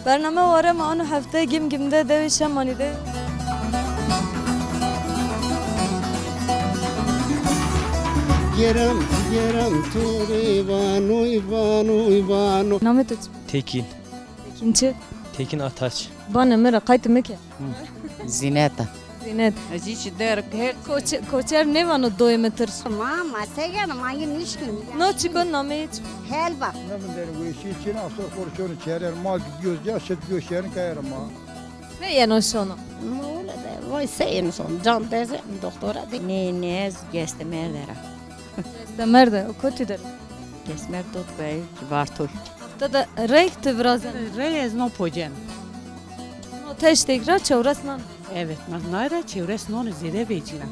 برنامه وارم آن هفته گیم ده دویشم مانیده Yerim tu İvano. نامه تو چی؟ Tekin. Tekin چه؟ Tekin Ataç. بانه مرا قایت مکه Zineta. زینت Aziz der her کوچر نیوانو 2 متر Mama, sen mangi nişkin. نو چی کن نامه هیچ Helva. Ne derim bu işi için asıl korkuyorum çerer mal göz yaşet göğüslerini kayarım ha. نه یه نوشانو Mola da vay sen son can teyze doktora de. Nez gestemerdera. مرده کوتی در Gesmer tot bey vartul. هفته ده ریخ تورازن Reyes no pojen. نو تش تکرار چورس نان Evet, nayra çevres non zede bejina.